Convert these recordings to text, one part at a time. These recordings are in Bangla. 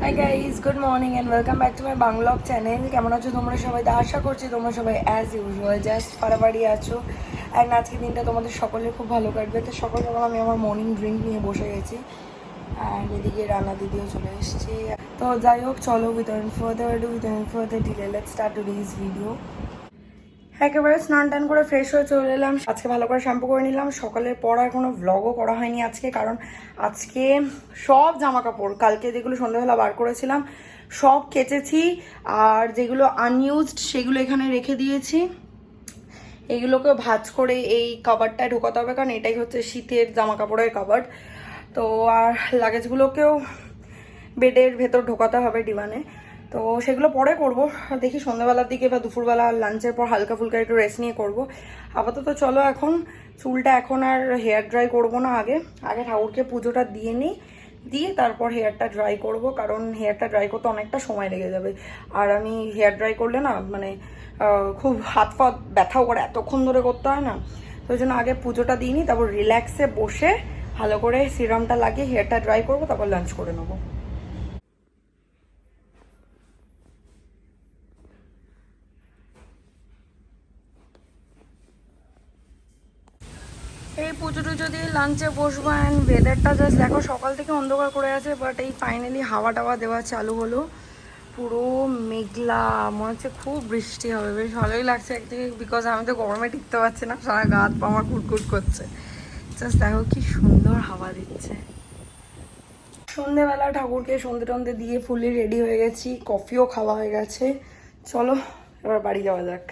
High guys, good morning and welcome back to my vlog channel. কেমন আছো তোমরা সবাই? আশা করছি তোমরা সবাই অ্যাজ ইউজুয়াল জাস্ট ফাড়াফাড়ি আছো। অ্যান্ড আজকের দিনটা তোমাদের সকলের খুব ভালো কাটবে। তো সকাল সকাল আমি আমার মর্নিং ড্রিঙ্ক নিয়ে বসে গেছি অ্যান্ড এদিকে রান্না দিদিও চলে এসেছি। তো যাই হোক, চলো without further delay let's start today's video. একেবারে স্নান টান করে ফ্রেশ হয়ে চলে এলাম। আজকে ভালো করে শ্যাম্পু করে নিলাম। সকালের পর আর কোনো ভ্লগও করা হয়নি আজকে, কারণ আজকে সব জামা কাপড় কালকে যেগুলো সন্ধ্যাবেলা বার করেছিলাম সব কেচেছি, আর যেগুলো আনইউজড সেগুলো এখানে রেখে দিয়েছি। এইগুলোকেও ভাঁজ করে এই কাভারটায় ঢোকাতে হবে, কারণ এটাই হচ্ছে শীতের জামা কাপড়ের কাভার। তো আর লাগেজগুলোকেও বেডের ভেতর ঢোকাতে হবে ডিভানে। তো সেগুলো পরে করব, দেখি সন্ধ্যাবেলার দিকে বা দুপুরবেলা লাঞ্চের পর হালকা ফুলকা একটু রেস্ট নিয়ে করব। আপাতত চলো এখন চুলটা এখন আর হেয়ার ড্রাই করব না, আগে ঠাকুরকে পুজোটা দিয়ে নিই, দিয়ে তারপর হেয়ারটা ড্রাই করব, কারণ হেয়ারটা ড্রাই করতে অনেকটা সময় লেগে যাবে। আর আমি হেয়ার ড্রাই করলে না মানে খুব হাত ফাত ব্যথাও করে, এতক্ষণ ধরে করতে হয় না। তো ওই জন্য আগে পুজোটা দিয়ে নিই, তারপর রিল্যাক্সে বসে ভালো করে সিরামটা লাগিয়ে হেয়ারটা ড্রাই করব, তারপর লাঞ্চ করে নেবো। এই পুজো টুজো দিয়ে লাঞ্চে বসবো। অ্যান্ড ওয়েদারটা জাস্ট দেখো, সকাল থেকে অন্ধকার করে আছে, বাট এই ফাইনালি হাওয়া টাওয়া দেওয়া চালু হলো। পুরো মেঘলা, মনে হচ্ছে খুব বৃষ্টি হবে। বেশ ভালোই লাগছে একদিকে, বিকজ আমি তো গরমে টিকতে পারছি না, সারা গা হাত পা আমার কুটকুট করছে। জাস্ট দেখো কি সুন্দর হাওয়া দিচ্ছে। সন্ধেবেলা ঠাকুরকে সন্ধে টন্ধে দিয়ে ফুলি রেডি হয়ে গেছি, কফিও খাওয়া হয়ে গেছে। চলো এবার বাড়ি যাওয়া যাক।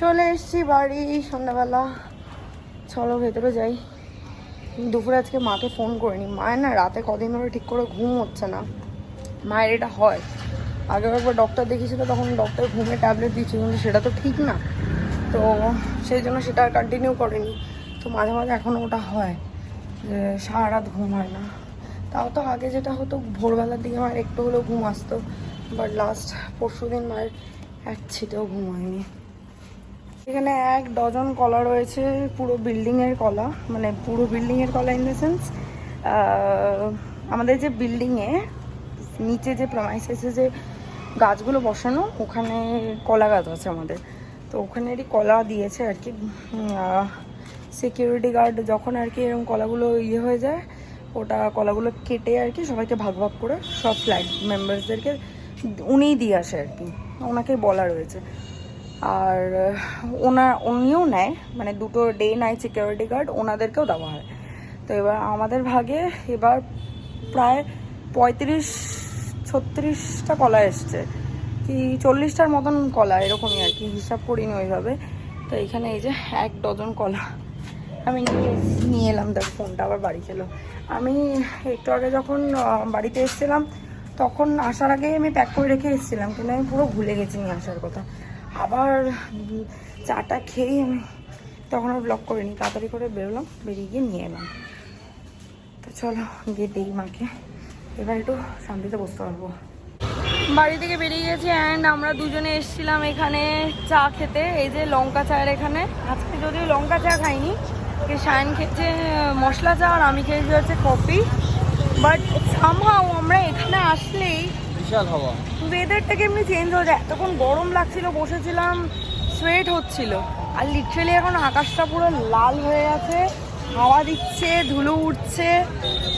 চলে এসছি বাড়ি সন্ধ্যাবেলা। চলো ভেতরে যাই। দুপুরে আজকে মাকে ফোন করিনি। মায়ের না রাতে কদিন ধরে ঠিক করে ঘুম হচ্ছে না। মায়ের এটা হয়, আগের একবার ডক্টর দেখিয়েছিল, তখন ডক্টর ঘুমে ট্যাবলেট দিয়েছিল, কিন্তু সেটা তো ঠিক না। তো সেই জন্য সেটা আর কন্টিনিউ করেনি। তো মাঝে মাঝে এখনও ওটা হয় যে সারা রাত ঘুম হয় না। তাও তো আগে যেটা হতো, ভোরবেলার দিকে মায়ের একটু হলেও ঘুম আসতো, বাট লাস্ট পরশু দিন মায়ের এক ছিটেও ঘুম হয়নি। এখানে 1 ডজন কলা রয়েছে, পুরো বিল্ডিংয়ের কলা, মানে পুরো বিল্ডিংয়ের কলা ইন দ্য সেন্স আমাদের যে বিল্ডিংয়ে নিচে যে প্রেমাইসেসে যে গাছগুলো বসানো, ওখানে কলা গাছ আছে আমাদের। তো ওখানেরই কলা দিয়েছে আর কি। সিকিউরিটি গার্ড যখন আর কি এরকম কলাগুলো হয়ে যায়, ওটা কলাগুলো কেটে আর কি সবাইকে ভাগ ভাগ করে সব ফ্ল্যাট মেম্বার্সদেরকে উনিই দিয়ে আসে আর কি, ওনাকে বলা রয়েছে। আর উনিও নেয়, মানে 2টো ডে নাইট সিকিউরিটি গার্ড ওনাদেরকেও দেওয়া হয়। তো এবার আমাদের ভাগে এবার প্রায় 35-36টা কলা এসছে, কি 40টার মতন কলা, এরকমই আর কি, হিসাব করিনি ওইভাবে। তো এইখানে এই যে 1 ডজন কলা আমি নিয়ে এলাম। দেখ ফোনটা আবার বাড়ি খেলো। আমি একটু আগে যখন বাড়িতে এসেছিলাম, তখন আসার আগে আমি প্যাক করে রেখে এসেছিলাম, কিন্তু আমি পুরো ভুলে গেছি নিয়ে আসার কথা। আবার চাটা খেয়েই আমি তখন আর ব্লগ করিনি, তাড়াতাড়ি করে বেরোলাম, বেরিয়ে গিয়ে নিয়ে এলাম। তো চলো গিয়ে দিই মাকে, এবার একটু শান্তিতে বসতে পারবো। বাড়ি থেকে বেরিয়ে গেছি অ্যান্ড আমরা দুজনে এসেছিলাম এখানে চা খেতে। এই যে লঙ্কা চায়ের এখানে, আজকে যদিও লঙ্কা চা খাইনি, শায়ন খেয়েছে মশলা চা আর আমি খেয়েছি হচ্ছে কফি। বাট সামহাও আমরা এখানে আসলেই বিশাল হাওয়া, ওয়েদারটাকে এমনি চেঞ্জ হয়ে যায়। এতক্ষণ গরম লাগছিল, বসেছিলাম, সোয়েট হচ্ছিল, আর লিটারালি এখন আকাশটা পুরো লাল হয়ে গেছে, হাওয়া দিচ্ছে, ধুলো উঠছে,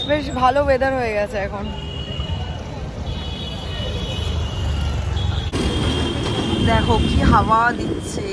বেশ ভালো ওয়েদার হয়ে গেছে এখন। দেখো কি হাওয়া দিচ্ছে,